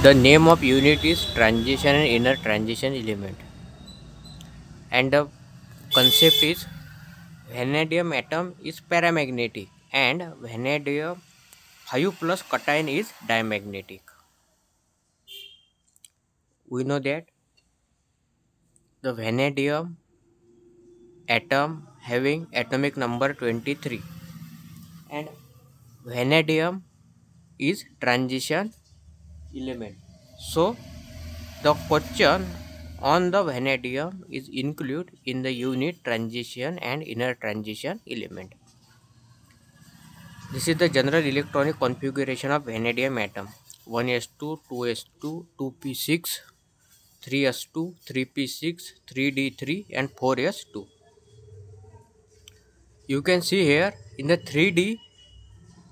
The name of unit is transition and inner transition element, and the concept is vanadium atom is paramagnetic and vanadium 5 plus cation is diamagnetic. We know that the vanadium atom having atomic number 23 and vanadium is transition element. So the question on the vanadium is included in the unit transition and inner transition element. This is the general electronic configuration of vanadium atom: 1s2, 2s2, 2p6, 3s2, 3p6, 3d3 and 4s2. You can see here in the 3d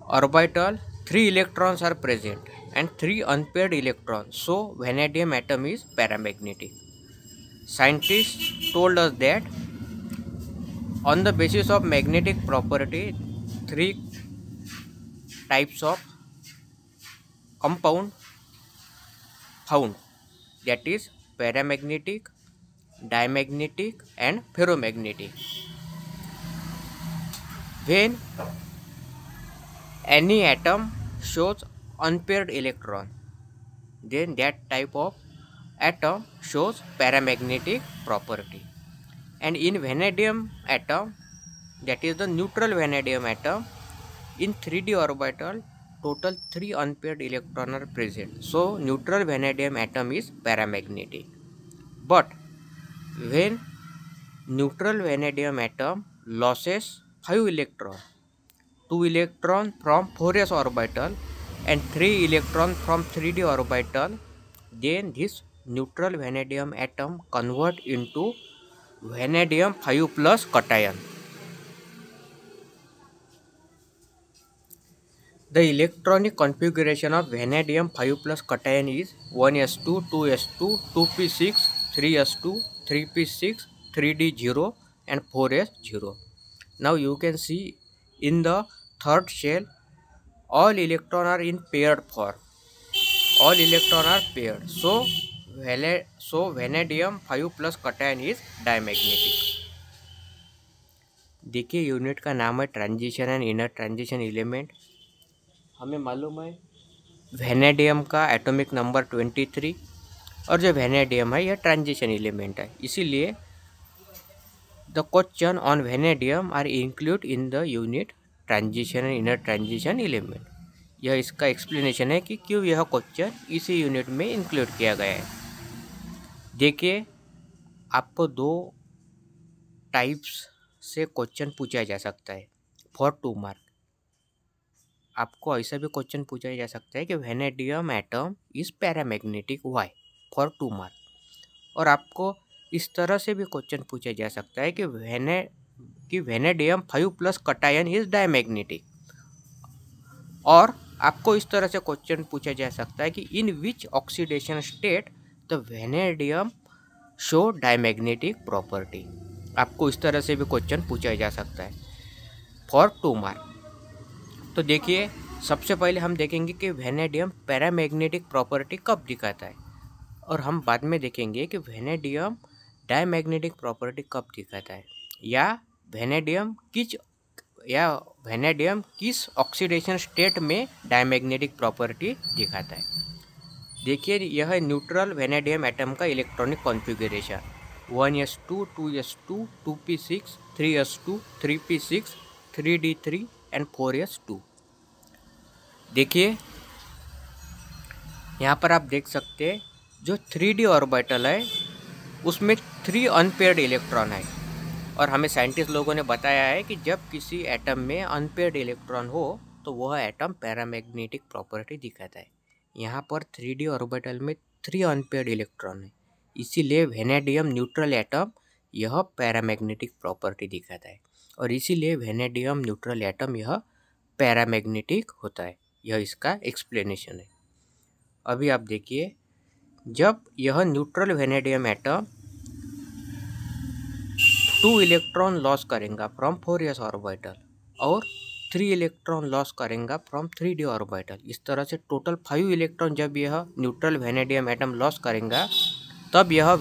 orbital 3 electrons are present and 3 unpaired electrons. So vanadium atom is paramagnetic. Scientists told us that on the basis of magnetic property, 3 types of compound found, that is paramagnetic, diamagnetic and ferromagnetic. When any atom shows unpaired electron, then that type of atom shows paramagnetic property. And in vanadium atom, that is the neutral vanadium atom, in 3d orbital total 3 unpaired electrons are present. So neutral vanadium atom is paramagnetic. But when neutral vanadium atom loses 5 electrons, 2 electrons from 4s orbital and 3 electrons from 3d orbital, then this neutral vanadium atom convert into vanadium 5 plus cation. The electronic configuration of vanadium 5 plus cation is 1s2, 2s2, 2p6, 3s2, 3p6, 3d0 and 4s0. Now you can see in the third shell all electrons are in paired form. All electrons are paired. So vanadium 5 plus cation is diamagnetic. देखिए unit का नाम है transition and inner transition element. हमें मालूम है vanadium का atomic number 23 और जो वेनेडियम है यह ट्रांजिशन एलिमेंट है. इसीलिए the question on vanadium are include in the unit transition and inner transition element. यह इसका एक्सप्लेनेशन है कि क्यों यह क्वेश्चन इसी यूनिट में इंक्लूड किया गया है. देखिए आपको 2 टाइप्स से क्वेश्चन पूछा जा सकता है फॉर 2 मार्क. आपको ऐसा भी क्वेश्चन पूछा जा सकता है कि vanadium atom is paramagnetic why for 2 mark. और आपको इस तरह से भी क्वेश्चन पूछा जा सकता है कि vanadium 5 plus cation is diamagnetic. और आपको इस तरह से क्वेश्चन पूछा जा सकता है कि in which oxidation state the vanadium show diamagnetic property. आपको इस तरह से भी क्वेश्चन पूछा जा सकता है फॉर 2 मार्क. तो देखिए सबसे पहले हम देखेंगे कि वेनेडियम पैरामैग्नेटिक प्रॉपर्टी कब दिखाता है और हम बाद में देखेंगे कि वेनेडियम डायमैग्नेटिक प्रॉपर्टी कब दिखाता है या वेनेडियम किस ऑक्सीडेशन स्टेट में डायमैग्नेटिक प्रॉपर्टी दिखाता है. देखिए यह है न्यूट्रल वेनेडियम एटम का electronic configuration: 1s2, 2s2, 2p6, 3s2, 3p6, 3d3 and 4s2. देखिए यहाँ पर आप देख सकते हैं जो 3d ऑर्बिटल है उसमें 3 अनपेयर्ड इलेक्ट्रॉन है. और हमें साइंटिस्ट लोगों ने बताया है कि जब किसी एटम में अनपेयर्ड इलेक्ट्रॉन हो तो वह एटम पैरामैग्नेटिक प्रॉपर्टी दिखाता है. यहाँ पर 3d ऑर्बिटल में 3 अनपेयर्ड इलेक्ट्रॉन है, इसीलिए वेनेडियम न्यूट्रल एटम यह पैरामैग्नेटिक प्रॉपर्टी दिखाता है और इसीलिए वेनेडियम न्यूट्रल एटम यह पैरामैग्नेटिक होता है. यह इसका एक्सप्लेनेशन है. अभी आप देखिए जब यह neutral vanadium atom 2 electron loss करेगा फ्रॉम 4s ऑर्बिटल और 3 इलेक्ट्रॉन लॉस करेगा फ्रॉम 3d ऑर्बिटल। इस तरह से टोटल 5 इलेक्ट्रॉन जब यह न्यूट्रल वेनेडियम एटम लॉस करेगा तब यह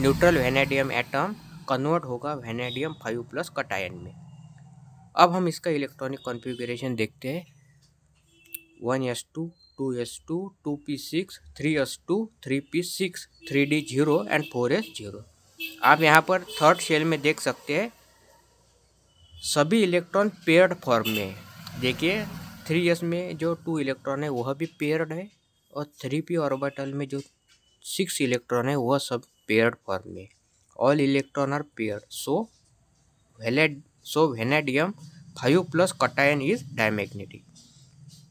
न्यूट्रल वेनेडियम एटम कन्वर्ट होगा वेनेडियम 5+ कटायन में। अब हम इसका इलेक्ट्रॉनिक कॉन्फ़िगरेशन देखते हैं। 1s2, 2s2, 2p6, 3s2, 3p6, 3d0 and 4s0। आप यहाँ पर थर्ड शेल में देख सकते हैं सभी इलेक्ट्रॉन पेयर्ड फॉर्म में। देखिए 3s में जो 2 इलेक्ट्रॉन है वह भी पेयर्ड है और 3p ऑर्बिटल में जो 6 इलेक्ट्रॉन है वह सब पेयर्ड फॉर्म में। All electron are paired, so vanadium 5+ cation is diamagnetic.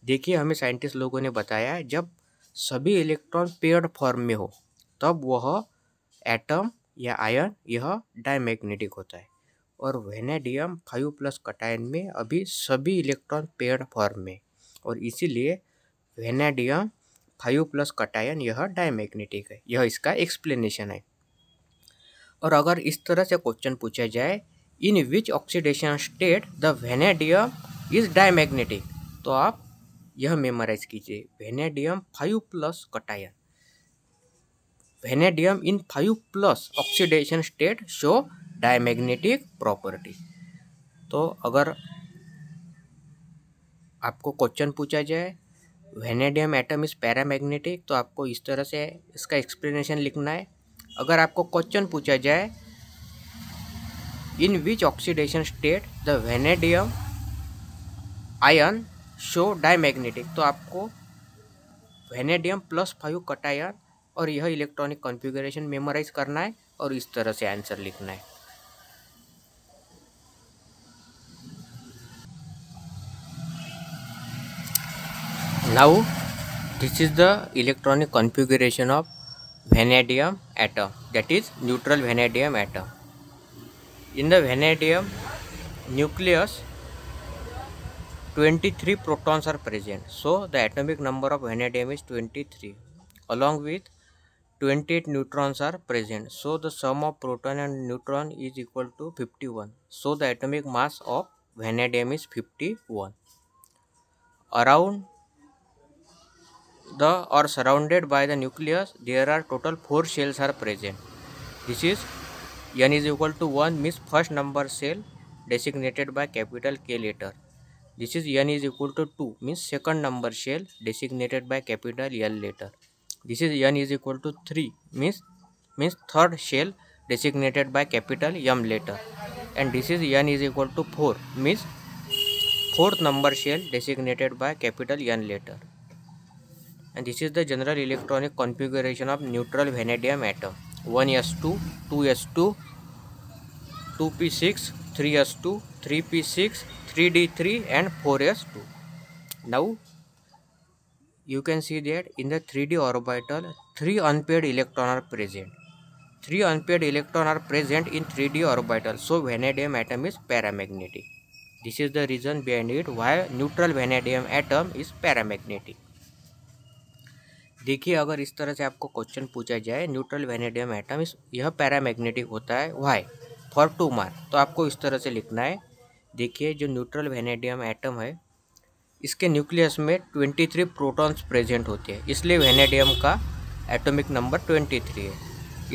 देखिए हमें साइंटिस्ट लोगों ने बताया जब सभी इलेक्ट्रॉन पेयर्ड फॉर्म में हो तब वह एटम या आयन यह डायमैग्नेटिक होता है, और वेनेडियम 5+ कटायन में अभी सभी इलेक्ट्रॉन पेयर्ड फॉर्म में, और इसीलिए वेनेडियम 5+ कटायन यह डायमैग्नेटिक है। यह इसका एक्सप्लेनेशन है। और अगर इस तरह से क्वेश्चन पूछा जाए in which oxidation state the vanadium is diamagnetic, तो आप यह मेमोराइज कीजिए, vanadium 5+ cation, vanadium in 5+ oxidation state show diamagnetic property. तो अगर आपको क्वेश्चन पूछा जाए वेनेडियम एटम इज पैरामैग्नेटिक तो आपको इस तरह से इसका एक्सप्लेनेशन लिखना है। अगर आपको क्वेश्चन पूछा जाए in which oxidation state the vanadium ion show diamagnetic, तो आपको वेनेडियम +5 कटायन और यह इलेक्ट्रॉनिक कॉन्फ़िगरेशन मेमोराइज करना है और इस तरह से आंसर लिखना है। Now this is the electronic configuration of vanadium atom, that is neutral vanadium atom. In the vanadium nucleus 23 protons are present, so the atomic number of vanadium is 23. Along with 28 neutrons are present, so the sum of proton and neutron is equal to 51. So the atomic mass of vanadium is 51. Around the or surrounded by the nucleus there are total 4 shells are present. This is n is equal to 1 means first number cell designated by capital K letter. This is n is equal to 2 means second number shell designated by capital L letter. This is n is equal to 3 means third shell designated by capital M letter. And this is n is equal to 4 means fourth number shell designated by capital N letter. And this is the general electronic configuration of neutral vanadium atom. 1s2, 2s2, 2p6, 3s2, 3p6, 3d3 and 4s2. Now you can see that in the 3d orbital 3 unpaired electrons are present. 3 unpaired electrons are present in 3d orbital, so vanadium atom is paramagnetic. This is the reason behind it why neutral vanadium atom is paramagnetic. देखिए अगर इस तरह से आपको question पूछा जाए neutral vanadium atom यह paramagnetic होता है वाई फॉर 2 मार्क, तो आपको इस तरह से लिखना है। देखिए जो न्यूट्रल वेनेडियम एटम है इसके न्यूक्लियस में 23 प्रोटॉन्स प्रेजेंट होते हैं, इसलिए वेनेडियम का एटॉमिक नंबर 23 है।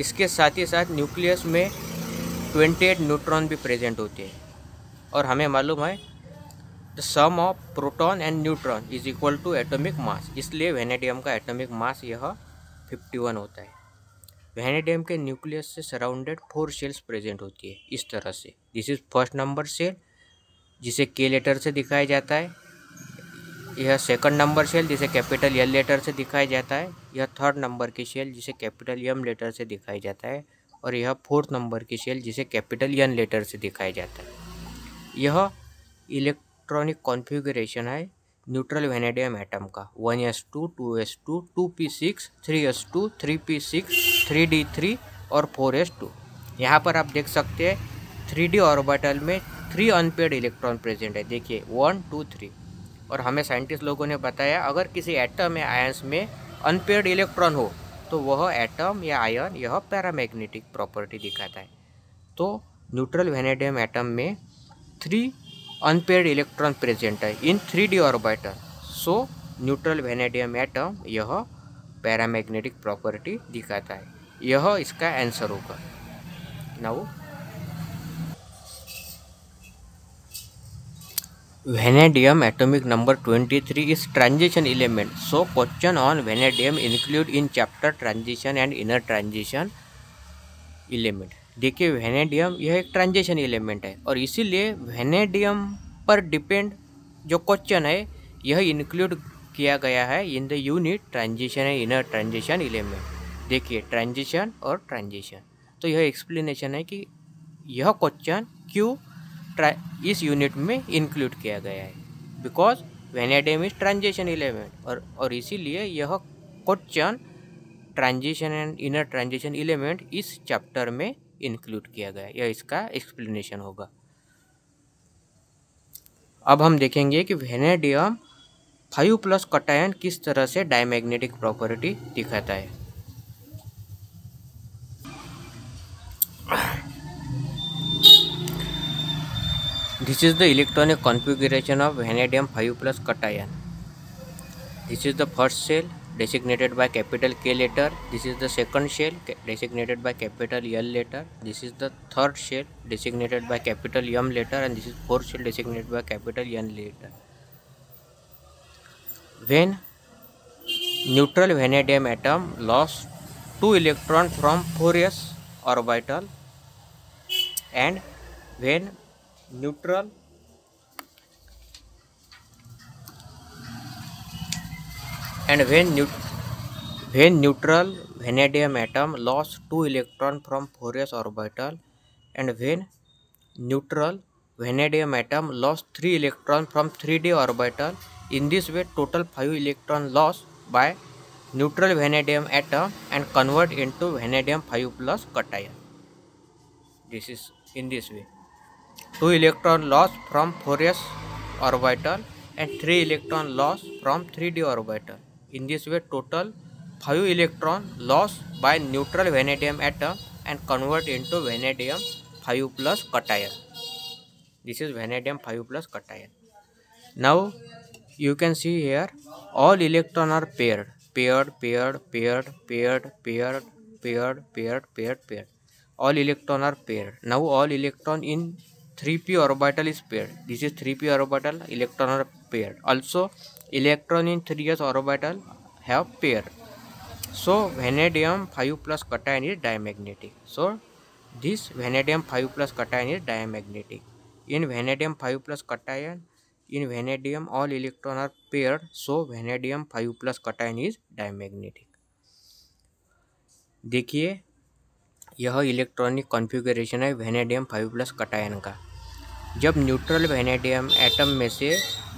इसके साथ ही साथ न्यूक्लियस में 28 न्यूट्रॉन भी प्रेजेंट होते हैं, और हमें मालूम है the sum of proton and neutron is equal to atomic mass, इसलिए वेनेडियम का एटॉमिक मास यह 51 होता है। वेनेडियम के न्यूक्लियस से सराउंडेड 4 शेल्स प्रेजेंट होती है इस तरह से। This is first number shell जिसे के लेटर से दिखाया जाता है, यह सेकंड नंबर शेल जिसे कैपिटल एल लेटर से दिखाया जाता है, यह थर्ड नंबर की शेल जिसे कैपिटल एम लेटर से दिखाया जाता है, और यह फोर्थ नंबर की शेल जिसे कैपिटल एन लेटर से दिखाया जाता है। यह इलेक्ट्रॉनिक कॉन्फ़िगरेशन है न्यूट्रल वेनेडियम एटम का 1s2, 2s2, 2p6, 3s2, 3p6, 3d3 और 4s2। यहाँ पर आप देख सकते हैं 3d ऑर्बिटल में 3 अनपेयर्ड इलेक्ट्रॉन प्रेजेंट है। देखिए 1, 2, 3। और हमें साइंटिस्ट लोगों ने बताया अगर किसी एटम या आयंस में अनपेयर्ड इलेक्ट्रॉन हो तो वह एटम या आयन यह पैरामैग्नेटिक प्रॉपर्टी दिखाता है। तो न्यूट्रल वेनेडियम एटम में 3 अनपेयर्ड इलेक्ट्रॉन प्रेजेंट है in 3d orbital, so neutral vanadium atom यह पैरामैग्नेटिक प्रॉपर्टी दिखाता है। यह इसका आंसर होगा। Now vanadium atomic number 23 is transition element, so question on vanadium include in chapter transition and inner transition element। देखिए vanadium यह एक ट्रांजिशन एलिमेंट है और इसीलिए वेनेडियम पर डिपेंड जो क्वेश्चन है यह इंक्लूड किया गया है इन the unit transition and inner transition element. देखिए ट्रांजिशन और ट्रांजिशन, तो यह एक्सप्लेनेशन है कि यह क्वेश्चन क्यों इस यूनिट में इंक्लूड किया गया है, because vanadium is transition element और इसीलिए यह question transition and inner transition element इस चैप्टर में इंक्लूड किया गया है। यह इसका एक्सप्लेनेशन होगा। अब हम देखेंगे कि वेनेडियम 5+ कटायन किस तरह से डायमैग्नेटिक प्रॉपर्टी दिखाता है। This is the electronic configuration of vanadium 5+ cation. This is the first shell designated by capital K letter. This is the second shell designated by capital L letter. This is the third shell designated by capital M letter, and this is fourth shell designated by capital N letter. When neutral vanadium atom lost 2 electrons from 4s orbital, and when neutral vanadium atom lost 2 electrons from 4s orbital, and when neutral vanadium atom lost 3 electrons from 3d orbital. In this way total 5 electron lost by neutral vanadium atom and convert into vanadium 5+ cation. This is in this way 2 electron lost from 4s orbital and 3 electron lost from 3d orbital. In this way total 5 electron lost by neutral vanadium atom and convert into vanadium 5+ cation. This is vanadium 5+ cation. Now you can see here all electron are paired. All electron are paired. Now all electron in 3p orbital is paired. This is 3p orbital, electron are paired. Also electron in 3s orbital have pair. So vanadium 5+ cation is diamagnetic. So this vanadium 5+ cation is diamagnetic. In vanadium 5+ cation, in vanadium all electron are paired, so vanadium 5+ cation is diamagnetic. देखिए यह electronic configuration है vanadium 5+ cation का। जब neutral vanadium atom में से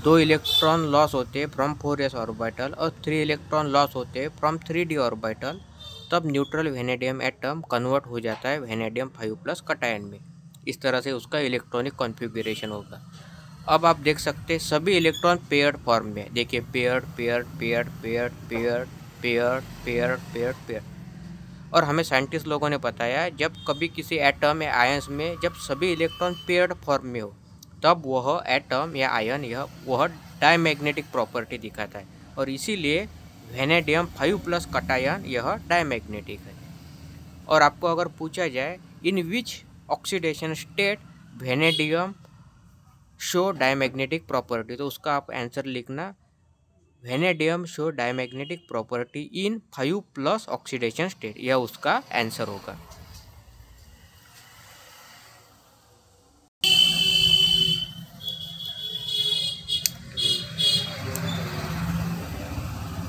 2 electron loss होते हैं from 4s orbital और 3 इलेक्ट्रॉन लॉस होते हैं फ्रॉम 3d ऑर्बिटल, तब न्यूट्रल वेनेडियम एटम कन्वर्ट हो जाता है वेनेडियम 5+ कटायन में। इस तरह से उसका इलेक्ट्रॉनिक कॉन्फ़िगरेशन होगा। अब आप देख सकते हैं सभी इलेक्ट्रॉन पेयर्ड फॉर्म में। देखिए पेयर्ड। और हमें साइंटिस्ट लोगों ने बताया जब कभी किसी एटम या आयन्स में जब सभी इलेक्ट्रॉन पेयर्ड फॉर्म में हो तब वह एटम या आयन वह डायमैग्नेटिक प्रॉपर्टी दिखाता है और इसीलिए वेनेडियम 5+ कटायन यह डायमैग्नेटिक है। और आपको अगर पूछा जाए in which oxidation state vanadium show diamagnetic property, तो उसका आप आंसर लिखना vanadium show diamagnetic property in 5+ oxidation state, यह उसका आंसर होगा।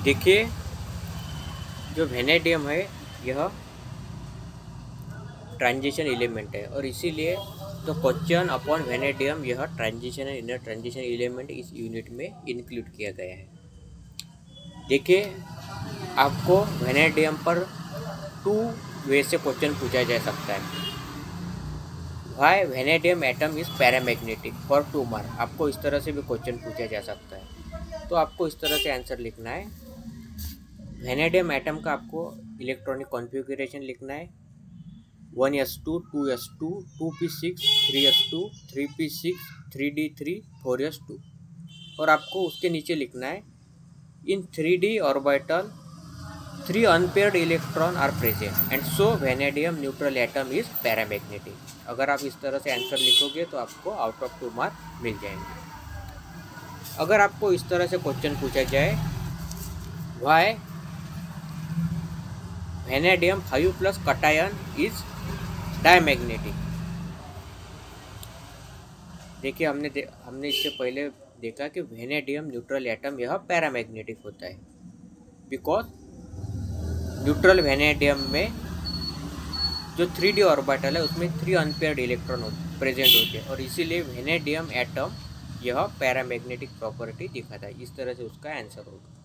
देखिए जो वेनेडियम है यह ट्रांजिशन एलिमेंट है और इसीलिए तो क्वेश्चन अपॉन वेनेडियम यह transition and inner transition element इस यूनिट में इंक्लूड किया गया है। देखिए आपको वेनेडियम पर 2 वे से क्वेश्चन पूछा जा सकता है। Why vanadium atom is paramagnetic for 2 mark, आपको इस तरह से भी क्वेश्चन पूछा जा सकता है। तो आपको इस तरह से आंसर लिखना है। वेनेडियम एटम का आपको इलेक्ट्रॉनिक कॉन्फ़िगरेशन लिखना है। 1s2, 2s2, 2p6, 3s2, 3p6, 3d3, 4s2। और आपको उसके नीचे लिखना है in 3d orbital 3 unpaired electron are present and so vanadium neutral atom is paramagnetic. अगर आप इस तरह से आंसर लिखोगे तो आपको आउट ऑफ 2 मार्क मिल जाएंगे। अगर आपको इस तरह से क्वेश्चन पूछा जाए why vanadium 5+ cation is diamagnetic. देखिए हमने इससे पहले देखा कि वेनेडियम न्यूट्रल एटम यह पैरामैग्नेटिक होता है बिकॉज न्यूट्रल वेनेडियम में जो 3d ऑर्बिटल है उसमें 3 अनपेयर्ड इलेक्ट्रॉन प्रेजेंट होते हैं और इसीलिए वेनेडियम एटम यह पैरामैग्नेटिक प्रॉपर्टी दिखाता है। इस तरह से उसका आंसर होगा।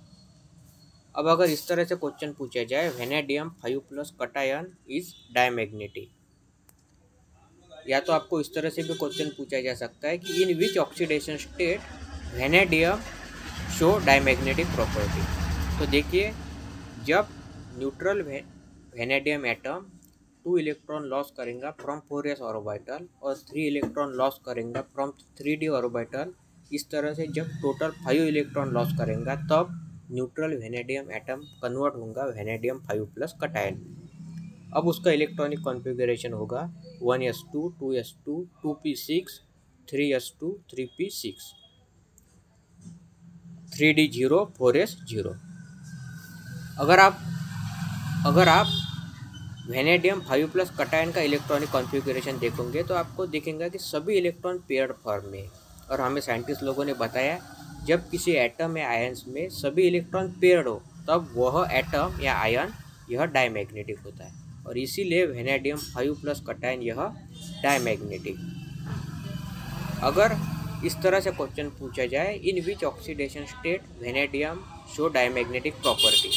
अब अगर इस तरह से क्वेश्चन पूछा जाए वेनेडियम 5+ कटायन इज डायमैग्नेटिक, या तो आपको इस तरह से भी क्वेश्चन पूछा जा सकता है कि in which oxidation state vanadium show diamagnetic property. तो देखिए जब neutral vanadium atom 2 electron loss करेंगे फ्रॉम 4s ऑर्बिटल और 3 इलेक्ट्रॉन लॉस करेंगे फ्रॉम 3d ऑर्बिटल, इस तरह से जब टोटल 5 इलेक्ट्रॉन लॉस करेंगे तब न्यूट्रल वेनेडियम एटम कन्वर्ट होगा वेनेडियम 5+ कटायन। अब उसका इलेक्ट्रॉनिक कॉन्फ़िगरेशन होगा 1s2, 2s2, 2p6, 3s2, 3p6, 3d0, 4s0। अगर आप वेनेडियम 5+ कटायन का इलेक्ट्रॉनिक कॉन्फ़िगरेशन देखोगे तो आपको दिखेगा कि सभी इलेक्ट्रॉन पेयर्ड फॉर्म में। और हमें साइंटिस्ट लोगों ने बताया जब किसी एटम या आयन्स में सभी इलेक्ट्रॉन पेयर्ड हो तब वह एटम या आयन यह डायमैग्नेटिक होता है और इसीलिए वेनेडियम 5+ कटायन यह डायमैग्नेटिक। अगर इस तरह से क्वेश्चन पूछा जाए in which oxidation state vanadium show diamagnetic property,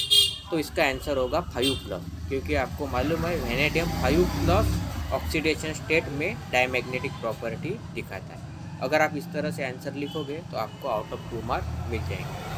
तो इसका आंसर होगा 5+, क्योंकि आपको मालूम है वेनेडियम 5+ ऑक्सीडेशन स्टेट में डायमैग्नेटिक प्रॉपर्टी दिखाता है। अगर आप इस तरह से आंसर लिखोगे तो आपको आउट ऑफ 2 मार्क मिल जाएंगे।